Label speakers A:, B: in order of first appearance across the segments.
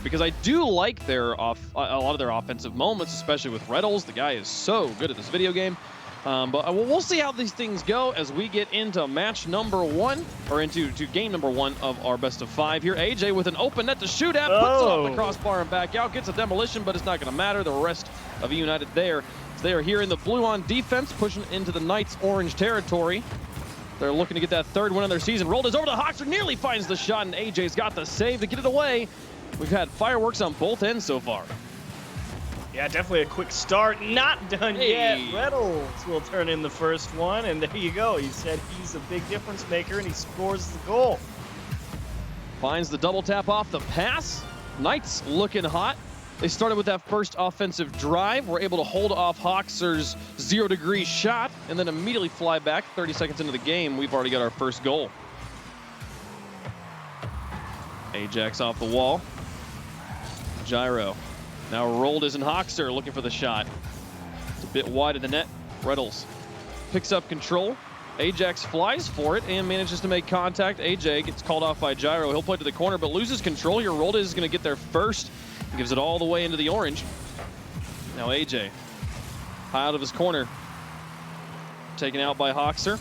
A: because I do like a lot of their offensive moments, especially with Reynolds. The guy is so good at this video game. But we'll see how these things go as we get into match number 1, or into game number 1 of our best of 5 here. AJ with an open net to shoot at, puts it off the crossbar and back out, gets a demolition, but it's not going to matter. The rest of eUnited there. They are here in the blue on defense, pushing into the Knights' orange territory. They're looking to get that 3rd win of their season. Rolled is over to Hoxer, nearly finds the shot, and AJ's got the save to get it away. We've had fireworks on both ends so far.
B: Yeah, definitely a quick start. Not done yet. Reynolds will turn in the first one, and there you go. He said he's a big difference maker, and he scores the goal.
A: Finds the double tap off the pass. Knights looking hot. They started with that first offensive drive. We're able to hold off Hoxer's 0-degree shot, and then immediately fly back. 30 seconds into the game, we've already got our first goal. Ajax off the wall. Gyro. Now rolled is in Hoxer looking for the shot. It's a bit wide of the net. Reynolds picks up control. Ajax flies for it and manages to make contact. AJ gets called off by Gyro. He'll play to the corner but loses control here. Rolled is going to get there first. He gives it all the way into the orange. Now AJ high out of his corner. Taken out by Hoxer.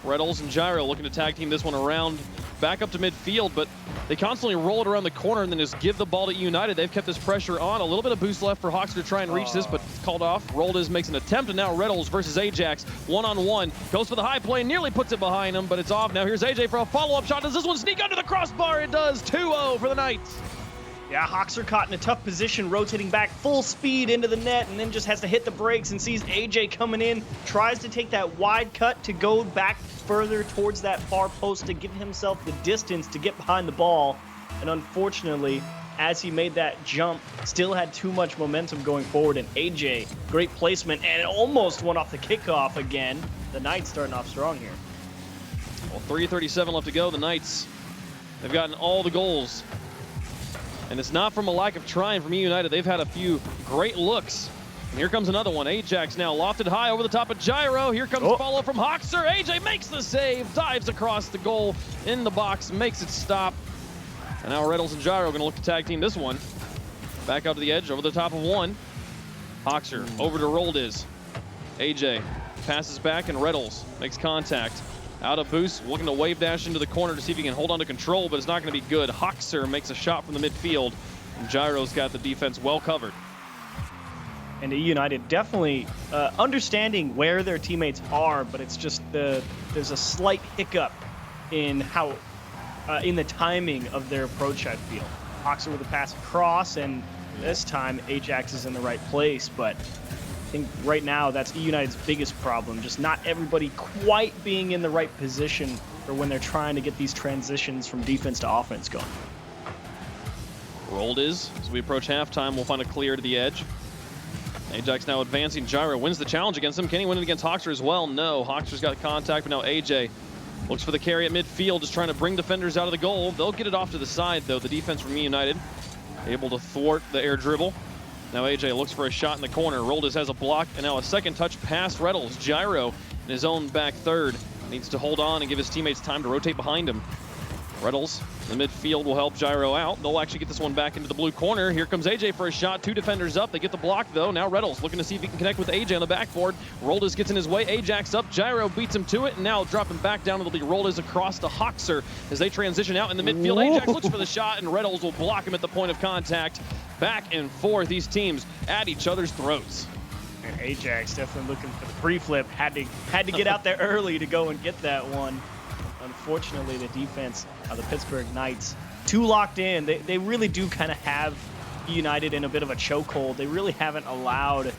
A: Reynolds and Gyro looking to tag team this one around back up to midfield, but they constantly roll it around the corner and then just give the ball to eUnited. They've kept this pressure on. A little bit of boost left for Hoxer to try and reach this, but it's called off. Roldis makes an attempt, and now Reynolds versus Ajax. One-on-one. Goes for the high play, nearly puts it behind him, but it's off. Now here's AJ for a follow-up shot. Does this one sneak under the crossbar? It does. 2-0 for the Knights.
B: Yeah, Hoxer caught in a tough position, rotating back full speed into the net, and then just has to hit the brakes and sees AJ coming in, tries to take that wide cut to go back further towards that far post to give himself the distance to get behind the ball. And unfortunately, as he made that jump, still had too much momentum going forward, and AJ, great placement, and it almost went off the kickoff again. The Knights starting off strong here.
A: Well, 3:37 left to go. The Knights, they've gotten all the goals. And it's not from a lack of trying from eUnited. They've had a few great looks. And here comes another one. Ajax now lofted high over the top of Gyro. Here comes follow from Hoxer. AJ makes the save, dives across the goal in the box, makes it stop. And now Reynolds and Gyro are going to look to tag team this one. Back out to the edge, over the top of one. Hoxer over to Roldiz. AJ passes back, and Reynolds makes contact. Out of boost, looking to wave dash into the corner to see if he can hold on to control, but it's not going to be good. Hoxer makes a shot from the midfield, and Gyro's got the defense well covered.
B: And eUnited definitely understanding where their teammates are, but it's just there's a slight hiccup in how in the timing of their approach, I feel. Hoxer with a pass across, and this time Ajax is in the right place, but I think right now that's eUnited's biggest problem, just not everybody quite being in the right position for when they're trying to get these transitions from defense to offense going.
A: Rolled is, as we approach halftime, we'll find a clear to the edge. Ajax now advancing. Gyro wins the challenge against him. Can he win it against Hoxer as well? No. Hoxer's got contact, but now AJ looks for the carry at midfield, just trying to bring defenders out of the goal. They'll get it off to the side, though. The defense from eUnited able to thwart the air dribble. Now AJ looks for a shot in the corner. Roldis has a block, and now a second touch past Reynolds. Gyro in his own back third needs to hold on and give his teammates time to rotate behind him. Reynolds in the midfield will help Gyro out. They'll actually get this one back into the blue corner. Here comes AJ for a shot. 2 defenders up. They get the block, though. Now Reynolds looking to see if he can connect with AJ on the backboard. Roldis gets in his way. Ajax up. Gyro beats him to it, and now dropping back down. It'll be Roldis across to Hoxer as they transition out in the midfield. Ajax looks for the shot, and Reynolds will block him at the point of contact. Back and forth, these teams at each other's throats.
B: And Ajax definitely looking for the pre-flip. Had to get out there early to go and get that one. Unfortunately, the defense of the Pittsburgh Knights, too locked in. They really do kind of have eUnited in a bit of a chokehold. They really haven't allowed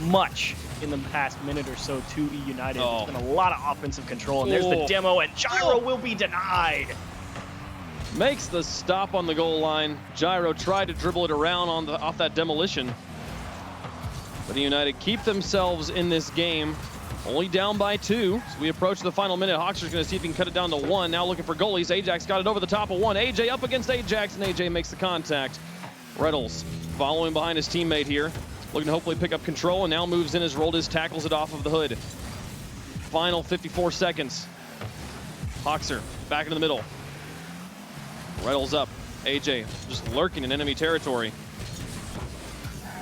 B: much in the past minute or so to eUnited. There's been a lot of offensive control, and there's the demo, and Gyro will be denied.
A: Makes the stop on the goal line. Gyro tried to dribble it around off that demolition. But eUnited keep themselves in this game. Only down by 2. So we approach the final minute. Hoxer's going to see if he can cut it down to 1. Now looking for goalies. Ajax got it over the top of 1. AJ up against Ajax, and AJ makes the contact. Reynolds following behind his teammate here. Looking to hopefully pick up control, and now moves in as Roldis tackles it off of the hood. Final 54 seconds. Hoxer back into the middle. Reynolds up. AJ just lurking in enemy territory.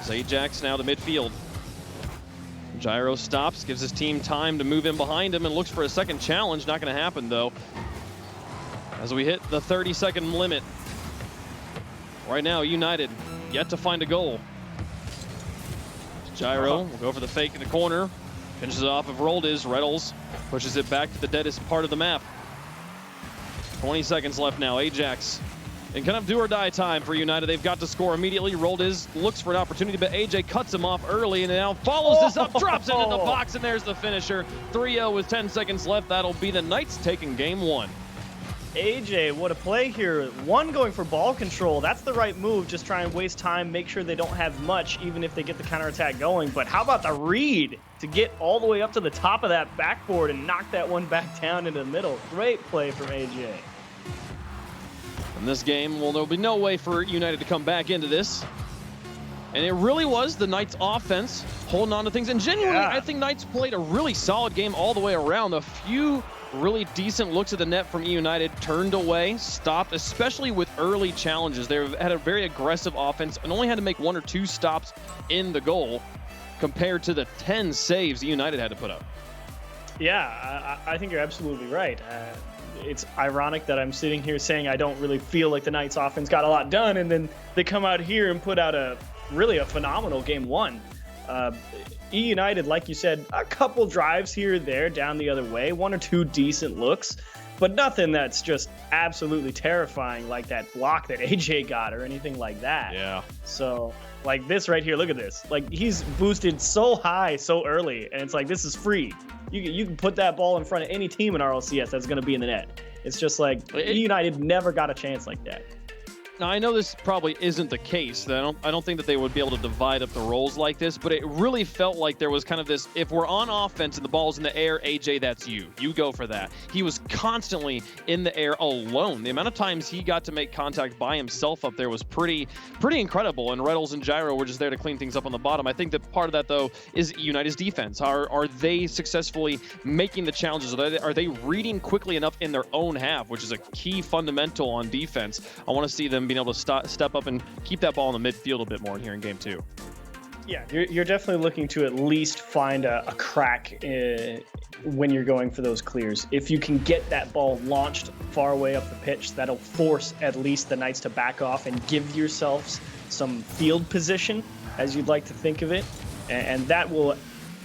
A: As Ajax now to midfield. Gyro stops, gives his team time to move in behind him and looks for a second challenge. Not going to happen though. As we hit the 30-second limit. Right now, United yet to find a goal. Gyro will go for the fake in the corner. Finishes it off of Roldiz. Reynolds pushes it back to the deadest part of the map. 20 seconds left now. Ajax in kind of do or die time for United. They've got to score immediately. Roldiz looks for an opportunity, but AJ cuts him off early and now follows this up, drops it into the box, and there's the finisher. 3-0 with 10 seconds left. That'll be the Knights taking game one.
B: AJ, what a play here. One going for ball control. That's the right move. Just try and waste time, make sure they don't have much, even if they get the counterattack going. But how about the read to get all the way up to the top of that backboard and knock that one back down into the middle? Great play from AJ.
A: In this game, well, there'll be no way for United to come back into this. And it really was the Knights offense holding on to things. And genuinely, I think Knights played a really solid game all the way around. A few really decent looks at the net from eUnited, turned away, stopped, especially with early challenges. They had a very aggressive offense and only had to make 1 or 2 stops in the goal compared to the 10 saves eUnited had to put up.
B: Yeah, I think you're absolutely right. It's ironic that I'm sitting here saying I don't really feel like the Knights offense got a lot done, and then they come out here and put out a phenomenal game one. eUnited, like you said, a couple drives here or there down the other way, 1 or 2 decent looks, but nothing that's just absolutely terrifying like that block that AJ got or anything like that.
A: Yeah.
B: So, like this right here, look at this. Like, he's boosted so high so early, and it's like, this is free. You can put that ball in front of any team in RLCS that's going to be in the net. It's just like, eUnited never got a chance like that.
A: Now, I know this probably isn't the case. I don't think that they would be able to divide up the roles like this, but it really felt like there was kind of this, if we're on offense and the ball's in the air, AJ, that's you. You go for that. He was constantly in the air alone. The amount of times he got to make contact by himself up there was pretty incredible, and Reynolds and Gyro were just there to clean things up on the bottom. I think that part of that, though, is United's defense. Are they successfully making the challenges? Are they reading quickly enough in their own half, which is a key fundamental on defense? I want to see them being able to step up and keep that ball in the midfield a bit more in here in game 2.
B: Yeah, you're definitely looking to at least find a crack when you're going for those clears. If you can get that ball launched far away up the pitch, that'll force at least the Knights to back off and give yourselves some field position, as you'd like to think of it, and that will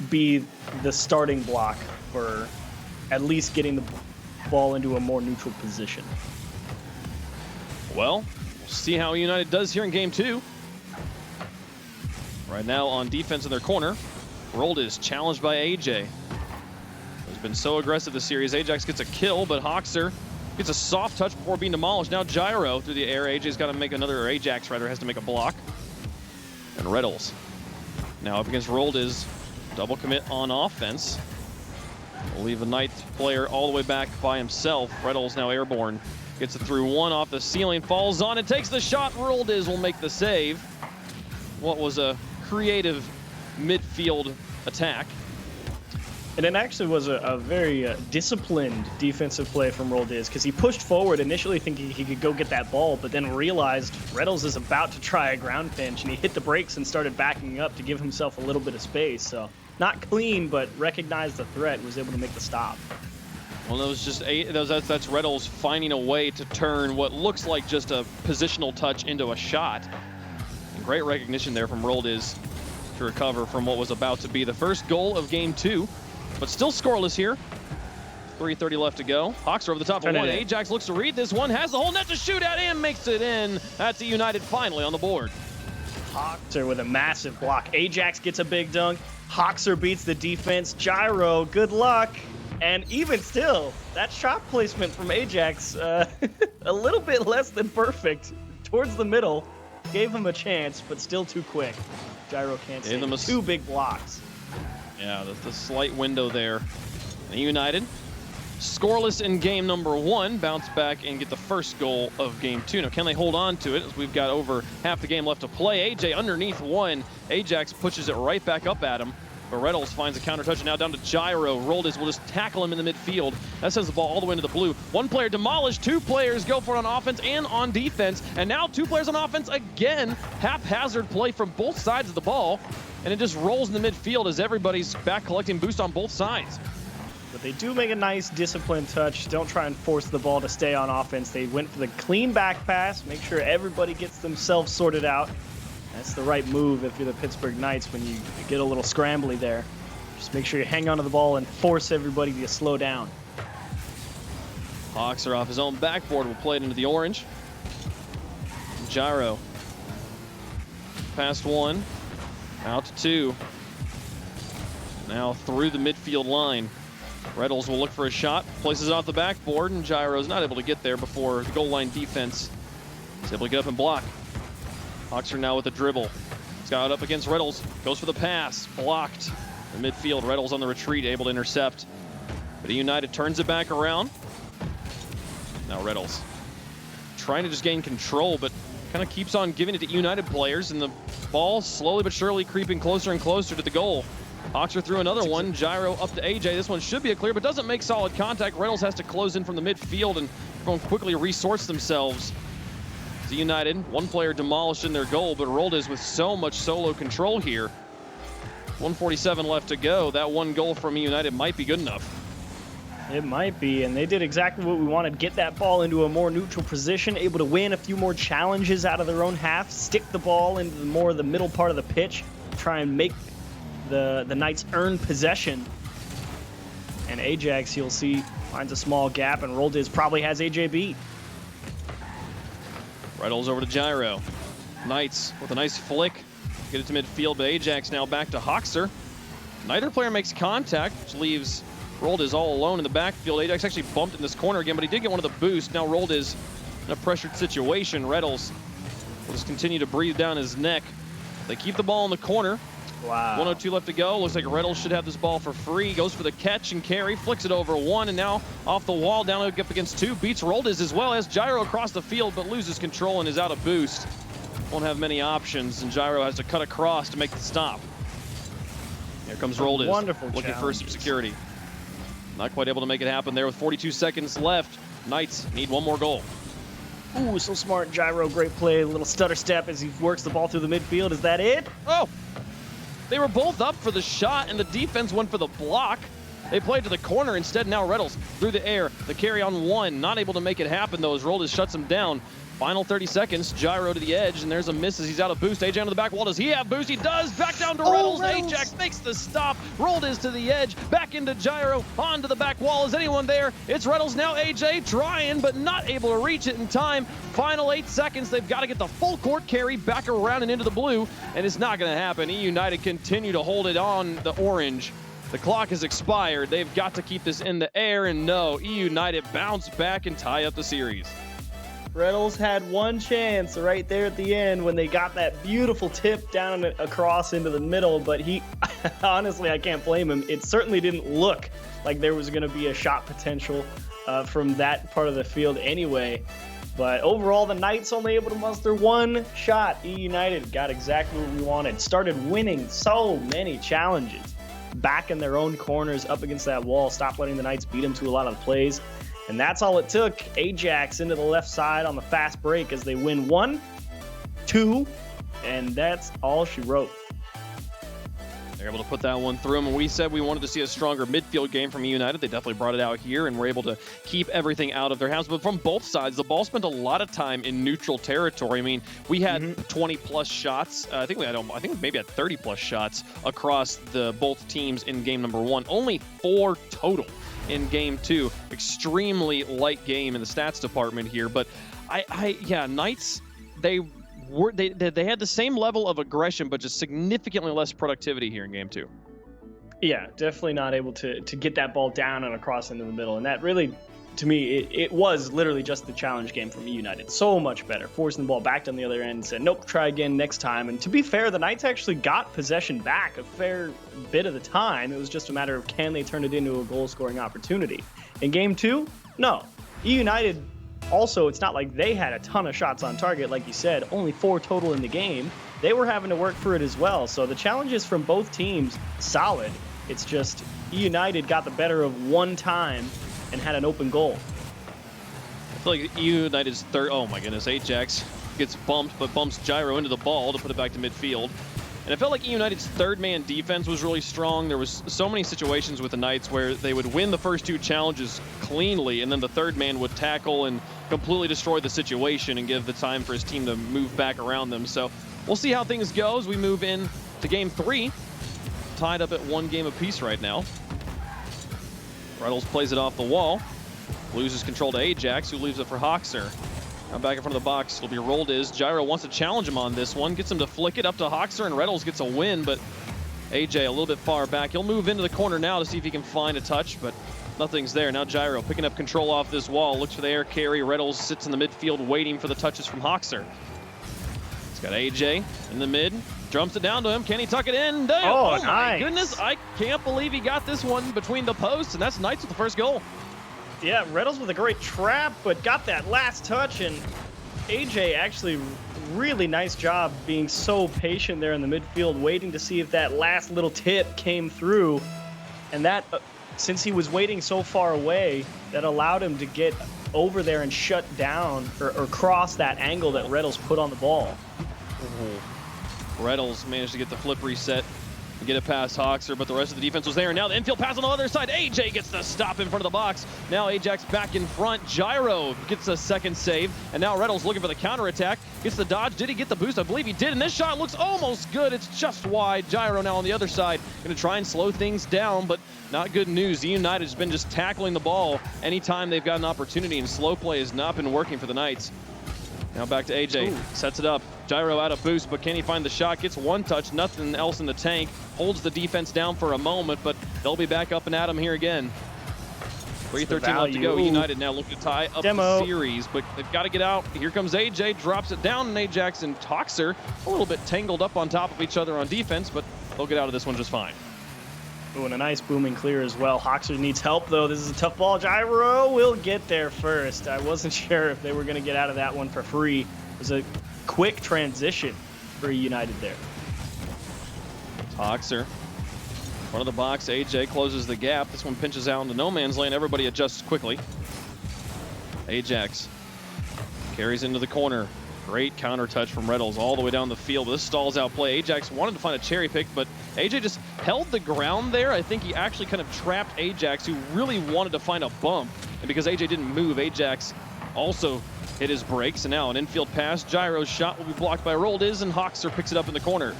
B: be the starting block for at least getting the ball into a more neutral position.
A: Well, we'll see how United does here in game 2. Right now on defense in their corner, Roldiz challenged by AJ. Has been so aggressive this series. Ajax gets a kill, but Hoxer gets a soft touch before being demolished. Now Gyro through the air. AJ's got to make another, or Ajax rather, has to make a block. And Reynolds now up against Roldiz. Double commit on offense. Will leave the Knights player all the way back by himself. Reynolds now airborne. Gets it through one off the ceiling, falls on and takes the shot. Roldiz will make the save. What was a creative midfield attack.
B: And it actually was a very disciplined defensive play from Roldiz, because he pushed forward initially thinking he could go get that ball, but then realized Reynolds is about to try a ground pinch, and he hit the brakes and started backing up to give himself a little bit of space. So not clean, but recognized the threat, was able to make the stop.
A: Well, that was just that's Reynolds finding a way to turn what looks like just a positional touch into a shot. And great recognition there from Roldiz to recover from what was about to be the first goal of game 2, but still scoreless here. 3:30 left to go. Hawks are over the top of one. Ajax looks to read this one, has the whole net to shoot at, and makes it in. That's eUnited finally on the board.
B: Hoxer with a massive block. Ajax gets a big dunk. Hoxer beats the defense. Gyro, good luck. And even still, that shot placement from Ajax, a little bit less than perfect. Towards the middle, gave him a chance, but still too quick. Gyro can't save him. 2 big blocks.
A: Yeah, the slight window there. United, scoreless in game number 1, bounce back and get the first goal of game 2. Now, can they hold on to it, as we've got over half the game left to play? AJ underneath one. Ajax pushes it right back up at him. But Reynolds finds a counter touch, and now down to Gyro. Roldis will just tackle him in the midfield. That sends the ball all the way into the blue. One player demolished, two players go for it on offense and on defense. And now two players on offense again. Haphazard play from both sides of the ball. And it just rolls in the midfield as everybody's back collecting boost on both sides.
B: But they do make a nice disciplined touch. Don't try and force the ball to stay on offense. They went for the clean back pass. Make sure everybody gets themselves sorted out. That's the right move if you're the Pittsburgh Knights when you get a little scrambly there. Just make sure you hang on to the ball and force everybody to slow down.
A: Hawks are off his own backboard. Will play it into the orange. Gyro. Past one. Out to two. Now through the midfield line. Reynolds will look for a shot. Places it off the backboard, and Gyro's not able to get there before the goal line defense is able to get up and block. Hawks are now with the dribble. Scott up against Reynolds. Goes for the pass. Blocked. In midfield, Reynolds on the retreat, able to intercept. But eUnited turns it back around. Now Reynolds trying to just gain control, but kind of keeps on giving it to eUnited players, and the ball slowly but surely creeping closer and closer to the goal. Hawks are through another one. Gyro up to AJ. This one should be a clear, but doesn't make solid contact. Reynolds has to close in from the midfield and going quickly resource themselves. eUnited, one player demolished in their goal, but Roldis with so much solo control here. 1:47 left to go. That one goal from eUnited might be good enough.
B: It might be, and they did exactly what we wanted. Get that ball into a more neutral position, able to win a few more challenges out of their own half, stick the ball into more of the middle part of the pitch, try and make the Knights earn possession. And Ajax, you'll see, finds a small gap, and Roldis probably has AJ beat.
A: Reynolds over to Gyro. Knights with a nice flick. Get it to midfield, but Ajax now back to Hawkser. Neither player makes contact, which leaves Roldis all alone in the backfield. Ajax actually bumped in this corner again, but he did get one of the boosts. Now Roldis in a pressured situation. Reynolds will just continue to breathe down his neck. They keep the ball in the corner.
B: Wow.
A: 1:02 left to go. Looks like Reynolds should have this ball for free. Goes for the catch and carry. Flicks it over one, and now off the wall, down up against two. Beats Roldis as well as Gyro across the field, but loses control and is out of boost. Won't have many options, and Gyro has to cut across to make the stop. Here comes Roldis.
B: Wonderful
A: looking for some
B: challenges.
A: security. Not quite able to make it happen there with 42 seconds left. Knights need one more goal.
B: Ooh, so smart, Gyro. Great play. A little stutter step as he works the ball through the midfield. Is that it?
A: Oh! They were both up for the shot, and the defense went for the block. They played to the corner instead. Now Reynolds through the air. The carry on one. Not able to make it happen, though, as Roldis shuts him down. Final 30 seconds. Gyro to the edge, and there's a miss as he's out of boost. AJ onto the back wall. Does he have boost? He does. Back down to Reynolds. Ajax makes the stop. Roldis to the edge. Back into Gyro. Onto the back wall. Is anyone there? It's Reynolds now. AJ trying, but not able to reach it in time. Final 8 seconds. They've got to get the full court carry back around and into the blue, and it's not going to happen. eUnited continue to hold it on the orange. The clock has expired. They've got to keep this in the air, and no, eUnited bounce back and tie up the series.
B: Reynolds had one chance right there at the end when they got that beautiful tip down and across into the middle, but he, honestly, I can't blame him. It certainly didn't look like there was going to be a shot potential from that part of the field anyway. But overall, the Knights only able to muster one shot. eUnited got exactly what we wanted. Started winning so many challenges. Back in their own corners, up against that wall. Stop letting the Knights beat them to a lot of the plays. And that's all it took. Ajax into the left side on the fast break as they win 1-2, and that's all she wrote.
A: They're able to put that one through them, and we said we wanted to see a stronger midfield game from eUnited. They definitely brought it out here, and were able to keep everything out of their hands. But from both sides, the ball spent a lot of time in neutral territory. I mean, we had 20-plus shots. I think we maybe had 30-plus shots across the both teams in game number one. Only 4 total in game two. Extremely light game in the stats department here, but Knights, they had the same level of aggression, but just significantly less productivity here in game two.
B: Yeah, definitely not able to get that ball down and across into the middle, and that really, to me, it was literally just the challenge game from eUnited. So much better, forcing the ball back down the other end and said, nope, try again next time. And to be fair, the Knights actually got possession back a fair bit of the time. It was just a matter of can they turn it into a goal-scoring opportunity. In game two, no. eUnited also, it's not like they had a ton of shots on target, like you said, only 4 total in the game. They were having to work for it as well. So the challenges from both teams, solid. It's just eUnited got the better of one time and had an open goal.
A: I feel like eUnited's third, oh my goodness, Ajax gets bumped, but bumps Gyro into the ball to put it back to midfield. And I felt like eUnited's third-man defense was really strong. There was so many situations with the Knights where they would win the first 2 challenges cleanly, and then the third man would tackle and completely destroy the situation and give the time for his team to move back around them. So we'll see how things go as we move in to game 3. Tied up at 1 game apiece right now. Reynolds plays it off the wall. Loses control to Ajax, who leaves it for Hoxer. Now back in front of the box will be Roldiz. Gyro wants to challenge him on this one. Gets him to flick it up to Hoxer, and Reynolds gets a win, but AJ a little bit far back. He'll move into the corner now to see if he can find a touch, but nothing's there. Now Gyro picking up control off this wall. Looks for the air carry. Reynolds sits in the midfield waiting for the touches from Hoxer. He's got AJ in the mid. Drums it down to him. Can he tuck it in?
B: Oh,
A: my
B: nice.
A: goodness. I can't believe he got this one between the posts, and that's Knights with the first goal.
B: Yeah, Reynolds with a great trap, but got that last touch, and AJ actually really nice job being so patient there in the midfield, waiting to see if that last little tip came through. And that, since he was waiting so far away, that allowed him to get over there and shut down or cross that angle that Reynolds put on the ball.
A: Reynolds managed to get the flip reset and get it past Hoxer, but the rest of the defense was there. And now the infield pass on the other side. AJ gets the stop in front of the box. Now Ajax back in front. Gyro gets a second save. And now Reynolds looking for the counterattack. Gets the dodge. Did he get the boost? I believe he did. And this shot looks almost good. It's just wide. Gyro now on the other side. Going to try and slow things down, but not good news. eUnited has been just tackling the ball anytime they've got an opportunity, and slow play has not been working for the Knights. Now back to AJ. Ooh. Sets it up. Gyro out of boost, but can he find the shot? Gets one touch, nothing else in the tank. Holds the defense down for a moment, but they'll be back up and at him here again. 3:13 left to go. eUnited now looking to tie up the series, but they've got to get out. Here comes AJ, drops it down, and Ajax and Hoxer a little bit tangled up on top of each other on defense, but they'll get out of this one just fine.
B: Ooh, and a nice booming clear as well. Hoxer needs help, though. This is a tough ball. Gyro will get there first. I wasn't sure if they were going to get out of that one for free. It was a quick transition for eUnited there.
A: Hoxer, front of the box. AJ closes the gap. This one pinches out into no man's lane. Everybody adjusts quickly. Ajax carries into the corner. Great counter touch from Reynolds all the way down the field. This stalls out play. Ajax wanted to find a cherry pick, but AJ just held the ground there. I think he actually kind of trapped Ajax, who really wanted to find a bump. And because AJ didn't move, Ajax also hit his brakes. And now an infield pass. Gyro's shot will be blocked by Roldiz, and Hoxer picks it up in the corner.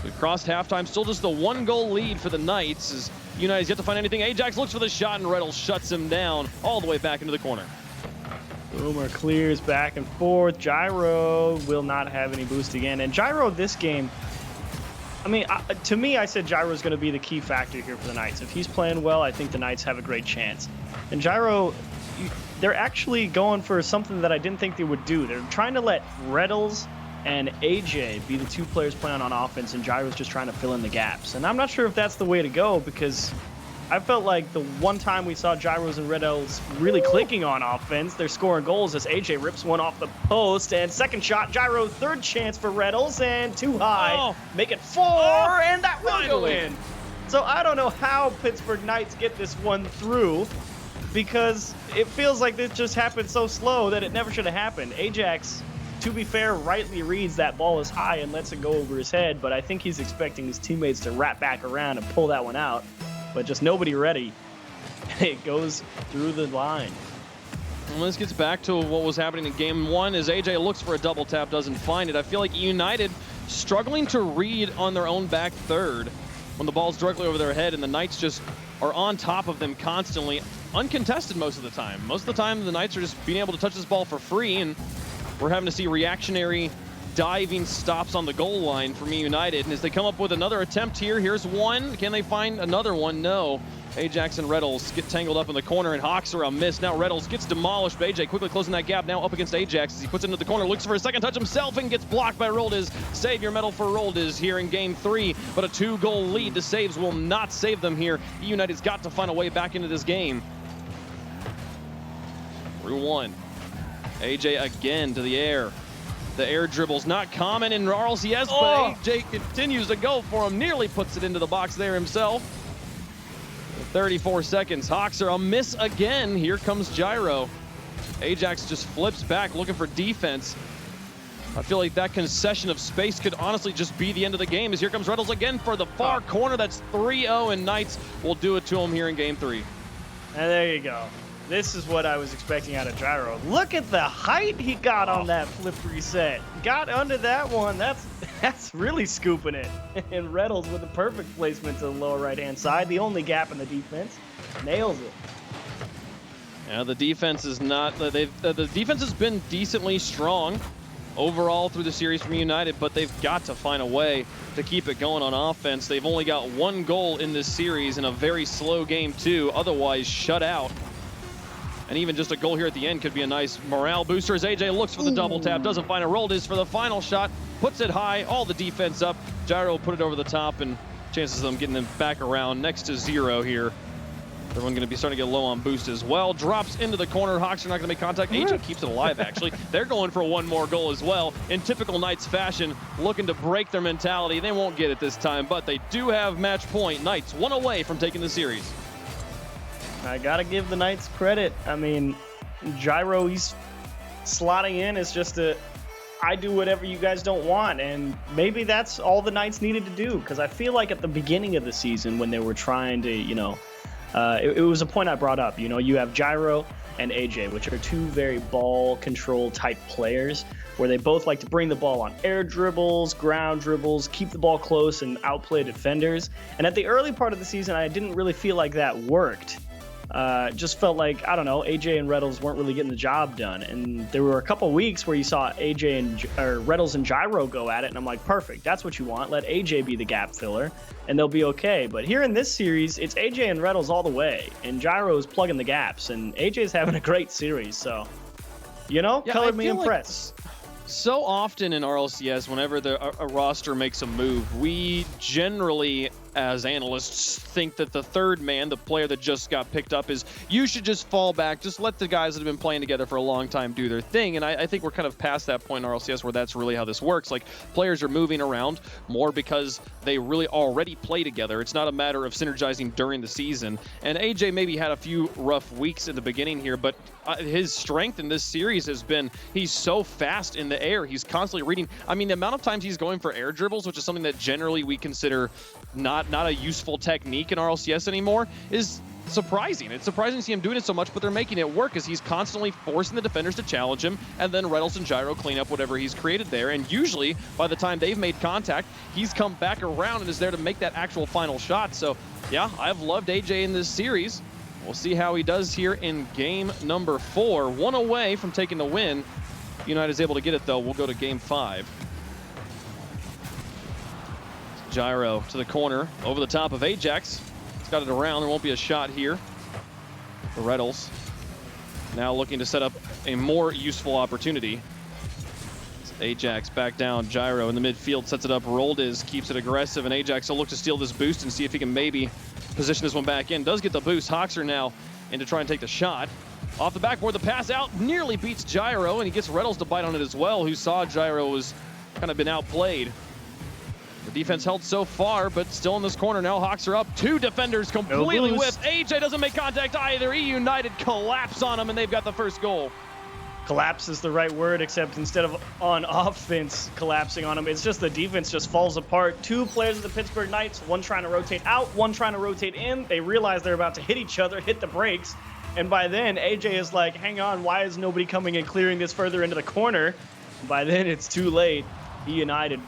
A: We've crossed halftime. Still just the 1-goal lead for the Knights as United's yet to find anything. Ajax looks for the shot, and Reynolds shuts him down all the way back into the corner.
B: Boomer clears back and forth. Gyro will not have any boost again. And Gyro this game, I mean, to me, I said Gyro is going to be the key factor here for the Knights. If he's playing well, I think the Knights have a great chance. And Gyro, they're actually going for something that I didn't think they would do. They're trying to let Reynolds and AJ be the 2 players playing on offense, and Gyro's just trying to fill in the gaps. And I'm not sure if that's the way to go, because I felt like the one time we saw Gyros and Reynolds really clicking on offense, they're scoring goals as AJ rips one off the post. And second shot, Gyro, third chance for Reynolds, and too high. Make it 4, and that will go in. So I don't know how Pittsburgh Knights get this one through, because it feels like this just happened so slow that it never should have happened. Ajax, to be fair, rightly reads that ball is high and lets it go over his head, but I think he's expecting his teammates to wrap back around and pull that one out. But just nobody ready. It goes through the line.
A: And this gets back to what was happening in game 1 as AJ looks for a double tap, doesn't find it. I feel like eUnited struggling to read on their own back third when the ball's directly over their head, and the Knights just are on top of them constantly, uncontested most of the time. Most of the time, the Knights are just being able to touch this ball for free, and we're having to see reactionary diving stops on the goal line from eUnited. And as they come up with another attempt here, here's one. Can they find another one? No. Ajax and Reynolds get tangled up in the corner, and Hoxer a miss. Now Reynolds gets demolished, but AJ quickly closing that gap now up against Ajax as he puts it into the corner, looks for a second touch himself, and gets blocked by Roldiz. Save your medal for Roldiz here in game 3, but a 2-goal lead. The saves will not save them here. eUnited's got to find a way back into this game. 3-1. AJ again to the air. The air dribble's not common in RLCS, but AJ continues to go for him. Nearly puts it into the box there himself. 34 seconds. Hawkser a miss again. Here comes Gyro. Ajax just flips back looking for defense. I feel like that concession of space could honestly just be the end of the game, as here comes Reynolds again for the far corner. That's 3-0, and Knights will do it to him here in game 3.
B: And there you go. This is what I was expecting out of Gyro. Look at the height he got on that flip reset. Got under that one. That's really scooping it. And Reynolds with the perfect placement to the lower right-hand side. The only gap in the defense. Nails it.
A: Yeah, the defense is not. The defense has been decently strong overall through the series from United, but they've got to find a way to keep it going on offense. They've only got 1 goal in this series in a very slow game 2, otherwise shut out. And even just a goal here at the end could be a nice morale booster as AJ looks for the double tap, doesn't find it. Roldis for the final shot, puts it high, all the defense up. Gyro put it over the top, and chances of them getting them back around next to 0 here. Everyone going to be starting to get low on boost as well. Drops into the corner. Hawks are not going to make contact. AJ keeps it alive, actually. They're going for 1 more goal as well. In typical Knights fashion, looking to break their mentality. They won't get it this time, but they do have match point. Knights 1 away from taking the series.
B: I got to give the Knights credit. I mean, Gyro, he's slotting in as just I do whatever you guys don't want, and maybe that's all the Knights needed to do, because I feel like at the beginning of the season when they were trying to, it was a point I brought up. You have Gyro and AJ, which are 2 very ball control type players, where they both like to bring the ball on air dribbles, ground dribbles, keep the ball close, and outplay defenders. And at the early part of the season, I didn't really feel like that worked. Just felt like, I don't know, AJ and Reynolds weren't really getting the job done. And there were a couple weeks where you saw AJ and Reynolds and Gyro go at it, and I'm like, perfect, that's what you want. Let AJ be the gap filler, and they'll be okay. But here in this series, it's AJ and Reynolds all the way, and Gyro's plugging the gaps, and AJ's having a great series. So, color me impressed.
A: So often in RLCS, whenever a roster makes a move, we generally, as analysts, think that the third man, the player that just got picked up, you should just fall back, just let the guys that have been playing together for a long time do their thing. And I think we're kind of past that point in RLCS where that's really how this works. Like, players are moving around more because they really already play together. It's not a matter of synergizing during the season. And AJ maybe had a few rough weeks in the beginning here, but his strength in this series has been he's so fast in the air. He's constantly reading. I mean, the amount of times he's going for air dribbles, which is something that generally we consider not a useful technique in RLCS anymore, is surprising. It's surprising to see him doing it so much, but they're making it work as he's constantly forcing the defenders to challenge him, and then Reynolds and Gyro clean up whatever he's created there. And usually, by the time they've made contact, he's come back around and is there to make that actual final shot. So, yeah, I've loved AJ in this series. We'll see how he does here in game number 4. 1 away from taking the win. United is able to get it, though. We'll go to game 5. Gyro to the corner, over the top of Ajax. He's got it around. There won't be a shot here for Reynolds. Now looking to set up a more useful opportunity. Ajax back down. Gyro in the midfield sets it up. Roldis keeps it aggressive, and Ajax will look to steal this boost and see if he can maybe position this one back in. Does get the boost. Hawkser now in to try and take the shot. Off the backboard, the pass out nearly beats Gyro, and he gets Reynolds to bite on it as well, who saw Gyro was kind of been outplayed. The defense held so far, but still in this corner now. Hawks are up. 2 defenders completely whipped. AJ doesn't make contact either. eUnited collapse on him, and they've got the first goal.
B: Collapse is the right word, except instead of on offense collapsing on him, it's just the defense just falls apart. 2 players of the Pittsburgh Knights, one trying to rotate out, one trying to rotate in. They realize they're about to hit each other, hit the brakes, and by then AJ is like, hang on, why is nobody coming and clearing this further into the corner? By then it's too late. eUnited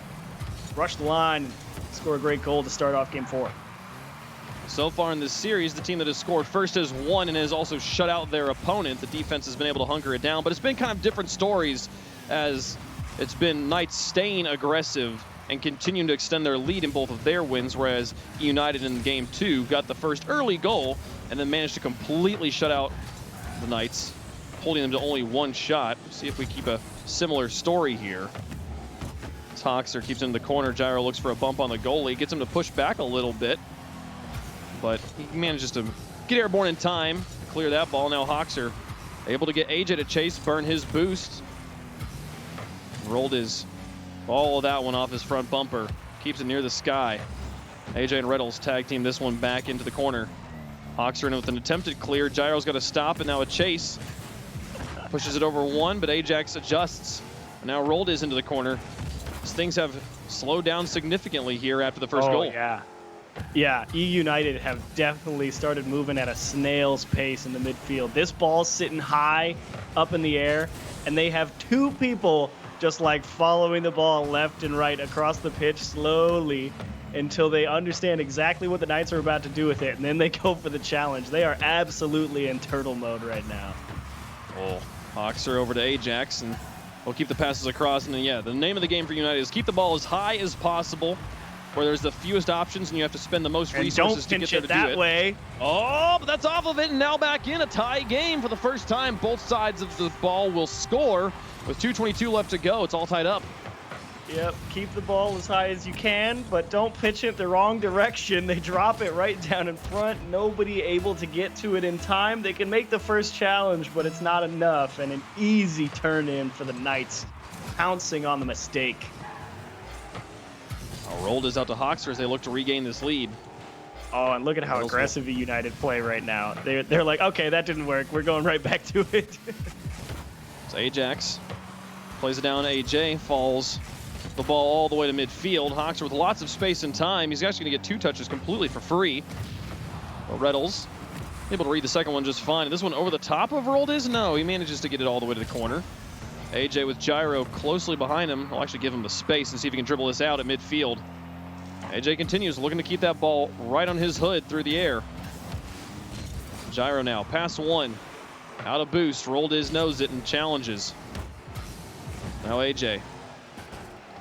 B: rush the line, score a great goal to start off game 4.
A: So far in this series, the team that has scored first has won and has also shut out their opponent. The defense has been able to hunker it down, but it's been kind of different stories as it's been Knights staying aggressive and continuing to extend their lead in both of their wins, whereas eUnited in game 2 got the first early goal and then managed to completely shut out the Knights, holding them to only 1 shot. See if we keep a similar story here. Hawkser keeps him in the corner. Gyro looks for a bump on the goalie, gets him to push back a little bit, but he manages to get airborne in time, clear that ball. Now Hawkser Able to get AJ to chase, burn his boost. Rolled his all of that one off his front bumper. Keeps it near the sky. AJ and Reynolds tag team this one back into the corner. Hawks are in with an attempted clear. Gyro's got to stop, and now a chase. Pushes it over one, but Ajax adjusts. And now Rolled is into the corner. Things have slowed down significantly here after the first goal.
B: Yeah, eUnited have definitely started moving at a snail's pace in the midfield. This ball's sitting high up in the air, and they have two people just like following the ball left and right across the pitch slowly until they understand exactly what the Knights are about to do with it, and then they go for the challenge. They are absolutely in turtle mode right now.
A: Oh, Hawks are over to Ajax, and we'll keep the passes across. And then, yeah, the name of the game for United is keep the ball as high as possible, where there's the fewest options and you have to spend the most resources to get there to do it.
B: Don't pinch it that way.
A: Oh, but that's off of it, and now back in a tie game for the first time. Both sides of the ball will score with 2:22 left to go. It's all tied up.
B: Yep, keep the ball as high as you can, but don't pitch it the wrong direction. They drop it right down in front. Nobody able to get to it in time. They can make the first challenge, but it's not enough, and an easy turn in for the Knights, pouncing on the mistake.
A: Rolled is out to Hawks as they look to regain this lead.
B: Oh, and look at how aggressive eUnited play right now. They're like, okay, that didn't work. We're going right back to it.
A: So Ajax plays it down. AJ falls the ball all the way to midfield. Hawks with lots of space and time. He's actually going to get two touches completely for free. Well, Reynolds able to read the second one just fine. This one over the top of Rolled is? No, he manages to get it all the way to the corner. AJ with Gyro closely behind him. I'll actually give him the space and see if he can dribble this out at midfield. AJ continues looking to keep that ball right on his hood through the air. Gyro now, pass one. Out of boost, Rolled is knows it and challenges. Now AJ.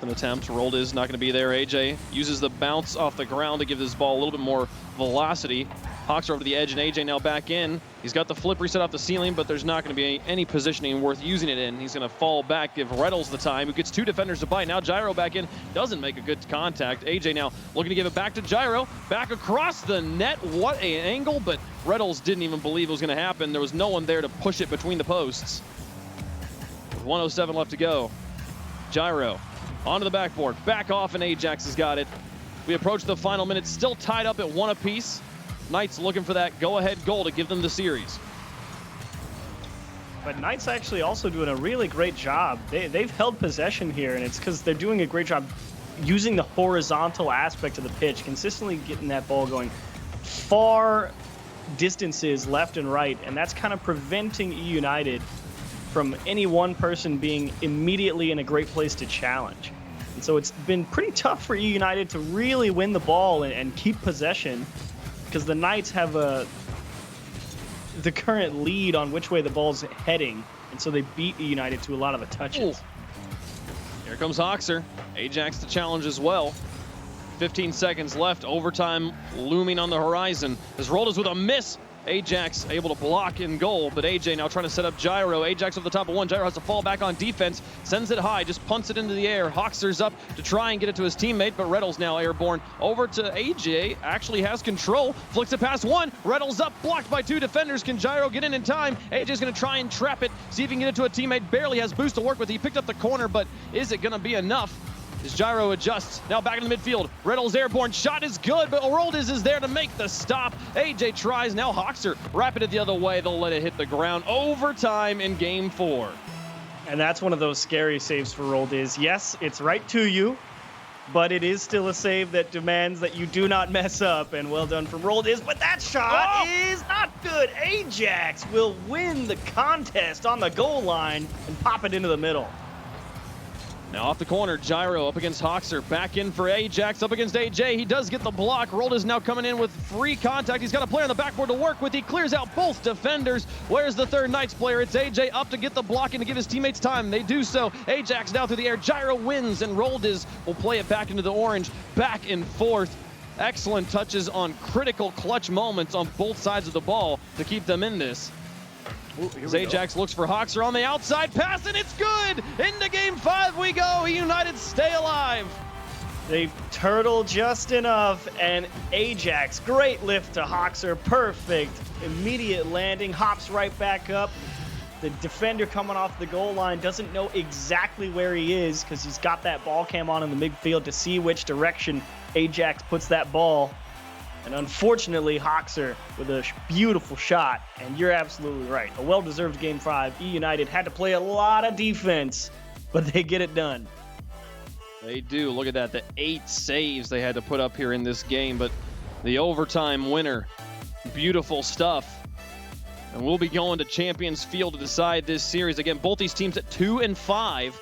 A: An attempt, Rolled is not going to be there. AJ uses the bounce off the ground to give this ball a little bit more velocity. Hawks are over the edge, and AJ now back in. He's got the flip reset off the ceiling, but there's not going to be any positioning worth using it in. He's going to fall back, give Reynolds the time, who gets two defenders to bite. Now Gyro back in, doesn't make a good contact. AJ now looking to give it back to Gyro, back across the net. What an angle, but Reynolds didn't even believe it was going to happen. There was no one there to push it between the posts. With 1:07 left to go. Gyro onto the backboard, back off, and Ajax has got it. We approach the final minute, still tied up at one apiece. Knights looking for that go-ahead goal to give them the series.
B: But Knights actually also doing a really great job. They've held possession here, and it's because they're doing a great job using the horizontal aspect of the pitch, consistently getting that ball going far distances left and right, and that's kind of preventing eUnited from any one person being immediately in a great place to challenge. And so it's been pretty tough for eUnited to really win the ball and keep possession, because the Knights have the current lead on which way the ball's heading, and so they beat eUnited to a lot of the touches.
A: Ooh. Here comes Hoxer. Ajax to challenge as well. 15 seconds left. Overtime looming on the horizon. As Rolled is with a miss. Ajax able to block in goal, but AJ now trying to set up Gyro. Ajax over the top of one. Gyro has to fall back on defense. Sends it high, just punts it into the air. Hoxer's up to try and get it to his teammate, but Reynolds now airborne over to AJ. Actually has control. Flicks it past one. Reynolds up, blocked by two defenders. Can Gyro get in time? AJ's going to try and trap it. See if he can get it to a teammate. Barely has boost to work with. He picked up the corner, but is it going to be enough? As Gyro adjusts, now back in the midfield. Reynolds airborne, shot is good, but Rolled is there to make the stop. AJ tries, now Hoxer wrapping it the other way. They'll let it hit the ground. Overtime in game 4.
B: And that's one of those scary saves for Rolled is. Yes, it's right to you, but it is still a save that demands that you do not mess up, and well done from Rolled is, but that shot is not good. Ajax will win the contest on the goal line and pop it into the middle.
A: Now off the corner, Gyro up against Hoxer. Back in for Ajax, up against AJ. He does get the block. Rolled is now coming in with free contact. He's got a player on the backboard to work with. He clears out both defenders. Where's the third Knights player? It's AJ up to get the block and to give his teammates time. They do so. Ajax now through the air. Gyro wins, and Rolled will play it back into the orange. Back and forth. Excellent touches on critical clutch moments on both sides of the ball to keep them in this. As Ajax looks for Hoxer on the outside pass, and it's good! Into game 5 we go! eUnited stay alive!
B: They turtle just enough, and Ajax, great lift to Hoxer, perfect. Immediate landing, hops right back up. The defender coming off the goal line doesn't know exactly where he is because he's got that ball cam on in the midfield to see which direction Ajax puts that ball. And unfortunately, Hoxer with a beautiful shot. And you're absolutely right. A well-deserved Game 5. eUnited had to play a lot of defense, but they get it done.
A: They do. Look at that. The 8 saves they had to put up here in this game. But the overtime winner, beautiful stuff. And we'll be going to Champions Field to decide this series. Again, both these teams at 2 and 5.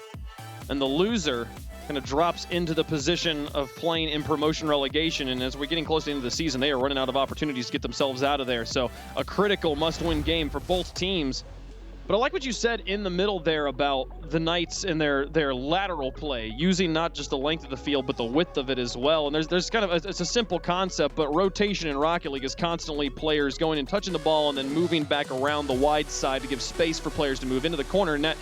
A: And the loser kind of drops into the position of playing in promotion relegation. And as we're getting close to the end of the season, they are running out of opportunities to get themselves out of there. So a critical must-win game for both teams. But I like what you said in the middle there about the Knights and their lateral play, using not just the length of the field, but the width of it as well. And there's kind of, it's a simple concept, but rotation in Rocket League is constantly players going and touching the ball and then moving back around the wide side to give space for players to move into the corner. And that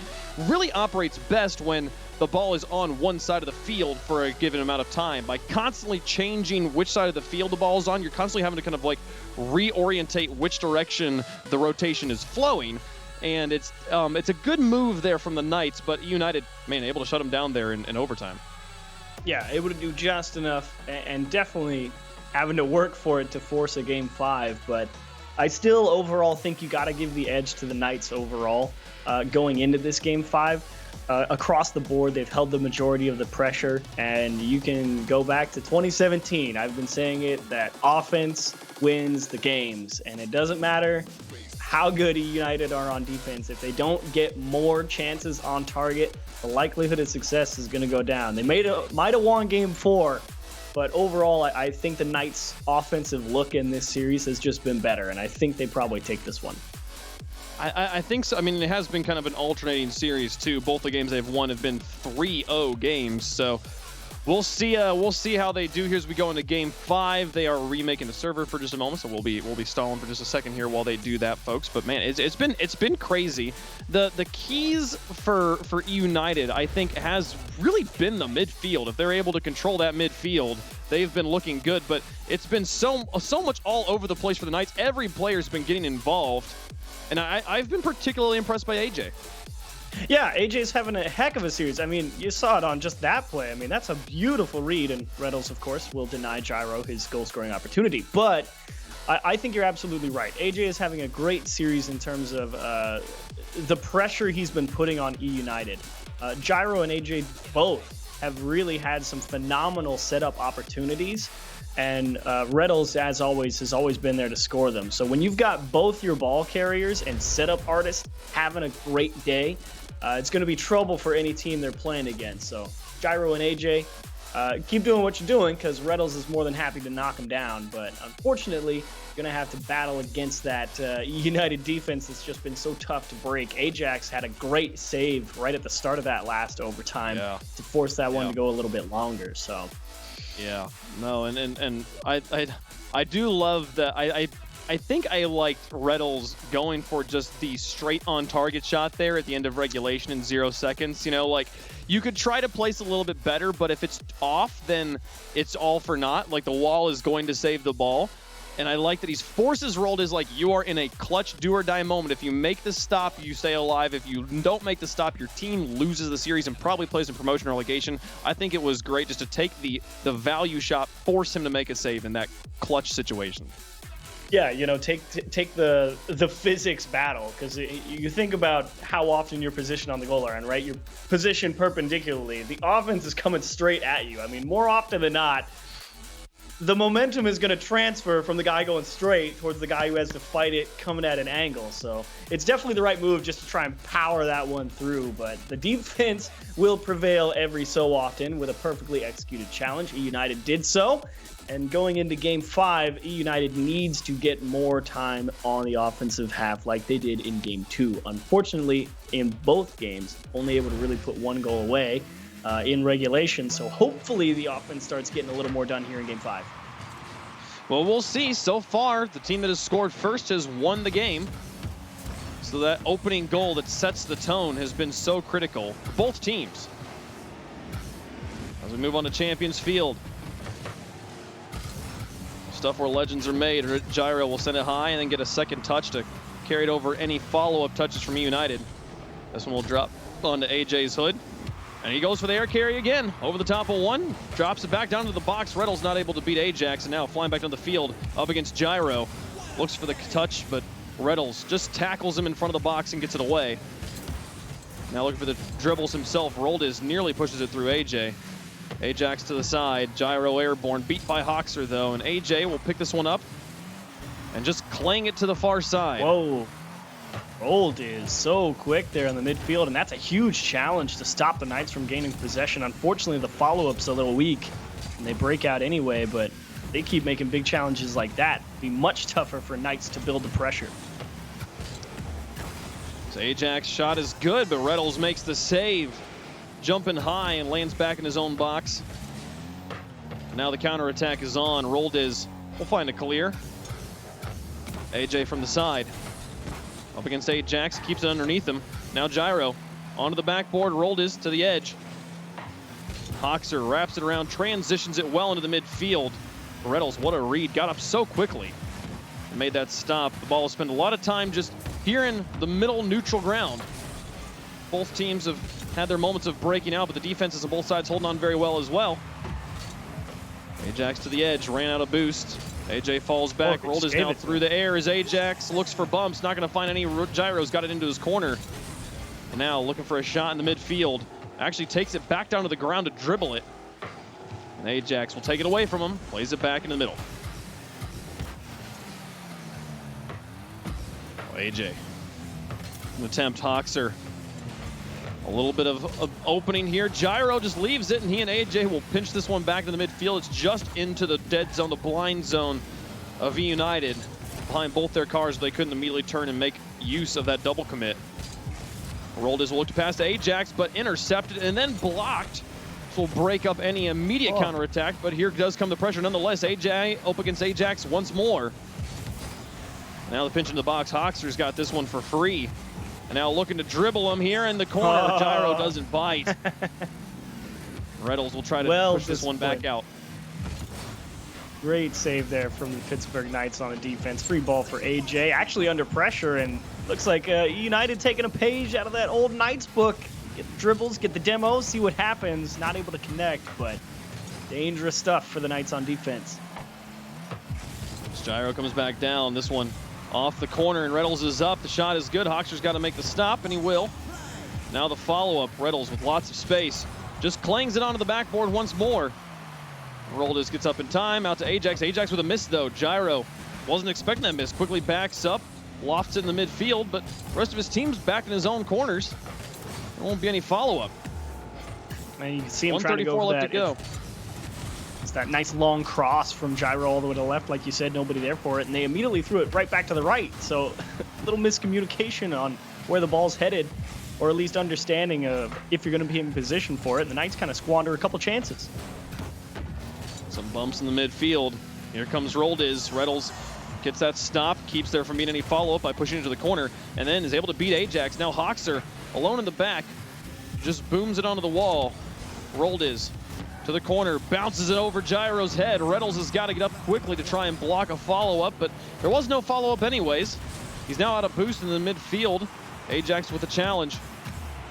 A: really operates best when the ball is on one side of the field for a given amount of time. By constantly changing which side of the field the ball is on, you're constantly having to kind of like reorientate which direction the rotation is flowing. And it's a good move there from the Knights, but eUnited, man, able to shut them down there in overtime.
B: Yeah, able to do just enough, and definitely having to work for it to force a Game 5. But I still overall think you got to give the edge to the Knights overall going into this Game 5. Across the board, they've held the majority of the pressure, and you can go back to 2017. I've been saying it, that offense wins the games, and it doesn't matter how good eUnited are on defense. If they don't get more chances on target, the likelihood of success is going to go down. They might have won Game 4, but overall, I think the Knights' offensive look in this series has just been better, and I think they probably take this one.
A: I think so. I mean, it has been kind of an alternating series, too. Both the games they've won have been 3-0 games, so we'll see how they do here as we go into Game 5. They are remaking the server for just a moment, so we'll be stalling for just a second here while they do that, folks. But man, it's been crazy. The keys for eUnited, I think, has really been the midfield. If they're able to control that midfield, they've been looking good. But it's been so much all over the place for the Knights. Every player's been getting involved, and I've been particularly impressed by AJ.
B: Yeah, AJ's having a heck of a series. I mean, you saw it on just that play. I mean, that's a beautiful read, and Reynolds, of course, will deny Gyro his goal-scoring opportunity. But I think you're absolutely right. AJ is having a great series in terms of the pressure he's been putting on eUnited. Gyro and AJ both have really had some phenomenal setup opportunities, and Reynolds, as always, has always been there to score them. So when you've got both your ball carriers and setup artists having a great day, it's going to be trouble for any team they're playing against. So Gyro and AJ, keep doing what you're doing, because Reynolds is more than happy to knock him down. But unfortunately, you're going to have to battle against that eUnited defense that's just been so tough to break. Ajax had a great save right at the start of that last overtime to force that one to go a little bit longer. So
A: yeah, no, and I do love that. I think I liked Reynolds going for just the straight on target shot there at the end of regulation in 0 seconds. You know, like, you could try to place a little bit better, but if it's off, then it's all for naught. Like, the wall is going to save the ball. And I like that he's forces rolled as like, you are in a clutch do or die moment. If you make the stop, you stay alive. If you don't make the stop, your team loses the series and probably plays in promotion relegation. I think it was great just to take the value shot, force him to make a save in that clutch situation.
B: Yeah, you know, take the physics battle, because you think about how often you're positioned on the goal line, right? You're positioned perpendicularly. The offense is coming straight at you. I mean, more often than not, the momentum is going to transfer from the guy going straight towards the guy who has to fight it coming at an angle. So it's definitely the right move just to try and power that one through. But the defense will prevail every so often with a perfectly executed challenge. eUnited did so. And going into Game 5, eUnited needs to get more time on the offensive half like they did in Game 2. Unfortunately, in both games, only able to really put one goal away in regulation. So hopefully the offense starts getting a little more done here in Game 5.
A: Well, we'll see. So far, the team that has scored first has won the game. So that opening goal that sets the tone has been so critical for both teams. As we move on to Champions Field. Stuff where legends are made. Gyro will send it high and then get a second touch to carried over any follow-up touches from eUnited. This one will drop onto AJ's hood. And he goes for the air carry again. Over the top of one. Drops it back down to the box. Reddles not able to beat Ajax. And now flying back down the field up against Gyro. Looks for the touch, but Reddles just tackles him in front of the box and gets it away. Now looking for the dribbles himself. Roldiz nearly pushes it through AJ. Ajax to the side. Gyro airborne. Beat by Hoxer, though. And AJ will pick this one up and just clang it to the far side.
B: Whoa. Roldiz so quick there in the midfield, and that's a huge challenge to stop the Knights from gaining possession. Unfortunately, the follow-up's a little weak, and they break out anyway, but they keep making big challenges like that. It'd be much tougher for Knights to build the pressure.
A: So Ajax shot is good, but Reddles makes the save. Jumping high and lands back in his own box. Now the counterattack is on. Roldiz will find a clear. AJ from the side. Up against Ajax, keeps it underneath him. Now Gyro onto the backboard, Roldiz to the edge. Hoxer wraps it around, transitions it well into the midfield. Reddles, what a read, got up so quickly and made that stop. The ball has spent a lot of time just here in the middle neutral ground. Both teams have had their moments of breaking out, but the defenses on both sides holding on very well as well. Ajax to the edge, ran out of boost. AJ falls back, Roldiz now through the air as Ajax looks for bumps, not going to find any. Gyro's got it into his corner. And now looking for a shot in the midfield. Actually takes it back down to the ground to dribble it. And Ajax will take it away from him, plays it back in the middle. Oh, AJ. An attempt, Hoxer. A little bit of opening here. Gyro just leaves it, and he and AJ will pinch this one back to the midfield. It's just into the dead zone, the blind zone of eUnited. Behind both their cars, they couldn't immediately turn and make use of that double commit. Roldiz will look to pass to Ajax, but intercepted and then blocked. This will break up any immediate counterattack, but here does come the pressure nonetheless. AJ up against Ajax once more. Now the pinch in the box. Hoxer's got this one for free. And now looking to dribble him here in the corner. Gyro doesn't bite. Reddles will try to push this one back out.
B: Great save there from the Pittsburgh Knights on the defense. Free ball for AJ, actually under pressure, and looks like eUnited taking a page out of that old Knights book. Get the dribbles, get the demos, see what happens. Not able to connect, but dangerous stuff for the Knights on defense.
A: Gyro comes back down. This one off the corner, and Reddles is up. The shot is good. Hoxer's got to make the stop, and he will. Now the follow-up. Reddles with lots of space. Just clangs it onto the backboard once more. Roldiz gets up in time. Out to Ajax. Ajax with a miss, though. Gyro wasn't expecting that miss. Quickly backs up. Lofts it in the midfield, but the rest of his team's back in his own corners. There won't be any follow-up.
B: And you can see him trying to go for that.
A: Left to go.
B: It's that nice long cross from Gyro all the way to the left, like you said, nobody there for it, and they immediately threw it right back to the right. So a little miscommunication on where the ball's headed, or at least understanding of if you're going to be in position for it. And the Knights kind of squander a couple chances.
A: Some bumps in the midfield. Here comes Roldiz. Reddles gets that stop, keeps there from being any follow-up by pushing into the corner, and then is able to beat Ajax. Now Hoxer, alone in the back, just booms it onto the wall. Roldiz to the corner, bounces it over Gyro's head. Reddles has got to get up quickly to try and block a follow-up, but there was no follow-up anyways. He's now out of boost in the midfield. Ajax with a challenge.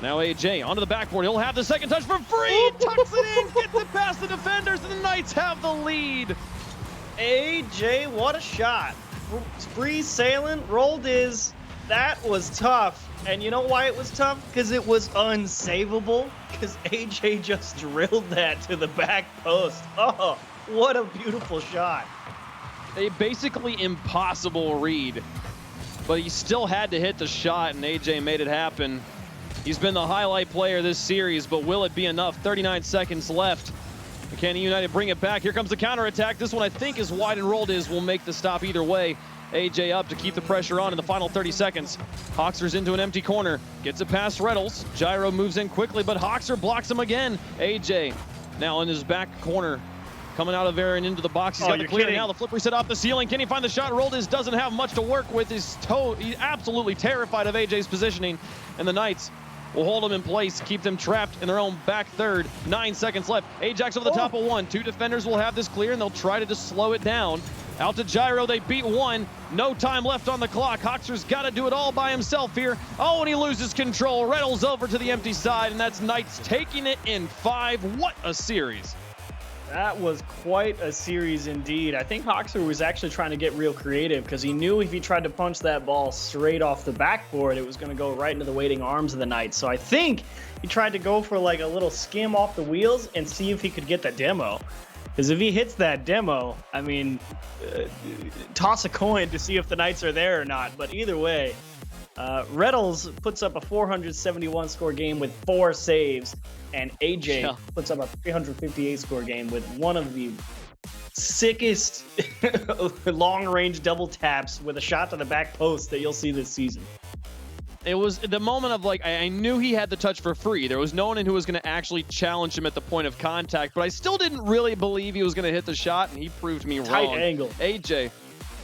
A: Now AJ onto the backboard. He'll have the second touch for free. Tucks it in, gets it past the defenders, and the Knights have the lead.
B: AJ, what a shot. Free sailing, Roldiz. That was tough. And you know why it was tough? Because it was unsavable. Because AJ just drilled that to the back post. Oh, what a beautiful shot.
A: A basically impossible read. But he still had to hit the shot, and AJ made it happen. He's been the highlight player this series, but will it be enough? 39 seconds left. Can eUnited bring it back? Here comes the counterattack. This one I think is wide, and Roldiz will make the stop either way. AJ up to keep the pressure on in the final 30 seconds. Hoxer's into an empty corner. Gets it past Reddles. Gyro moves in quickly, but Hoxer blocks him again. AJ now in his back corner. Coming out of there and into the box. He's got the clear. Now the flip reset off the ceiling. Can he find the shot? Roldiz doesn't have much to work with. He's absolutely terrified of AJ's positioning. And the Knights will hold them in place, keep them trapped in their own back third. 9 seconds left. Ajax over the top of one. Two defenders will have this clear, and they'll try to just slow it down. Out to Gyro, they beat one. No time left on the clock. Hoxer's got to do it all by himself here. Oh, and he loses control. Reynolds over to the empty side, and that's Knights taking it in 5. What a series.
B: That was quite a series indeed. I think Hoxer was actually trying to get real creative because he knew if he tried to punch that ball straight off the backboard, it was going to go right into the waiting arms of the Knights. So I think he tried to go for like a little skim off the wheels and see if he could get the demo. Because if he hits that demo, I mean, toss a coin to see if the Knights are there or not. But either way, Reynolds puts up a 471 score game with 4 saves, and AJ puts up a 358 score game with one of the sickest long-range double taps with a shot to the back post that you'll see this season.
A: It was the moment of like, I knew he had the touch for free. There was no one who was going to actually challenge him at the point of contact, but I still didn't really believe he was going to hit the shot, and he proved me wrong.
B: Tight angle.
A: AJ,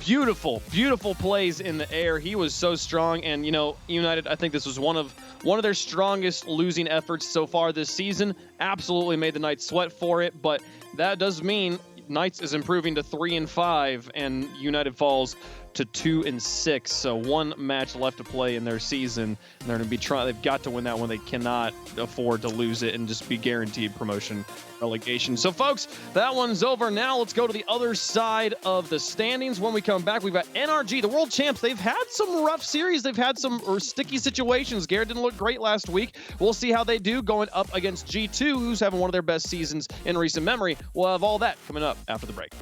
A: beautiful, beautiful plays in the air. He was so strong, and you know, United, I think this was one of their strongest losing efforts so far this season. Absolutely made the Knights sweat for it, but that does mean Knights is improving to 3-5, and United falls to 2-6. So 1 match left to play in their season, and they're going to be trying. They've got to win that one. They cannot afford to lose it and just be guaranteed promotion, relegation. So folks, that one's over. Now let's go to the other side of the standings. When we come back, we've got NRG, the world champs. They've had some rough series. They've had some sticky situations. Garrett didn't look great last week. We'll see how they do going up against G2, who's having one of their best seasons in recent memory. We'll have all that coming up after the break.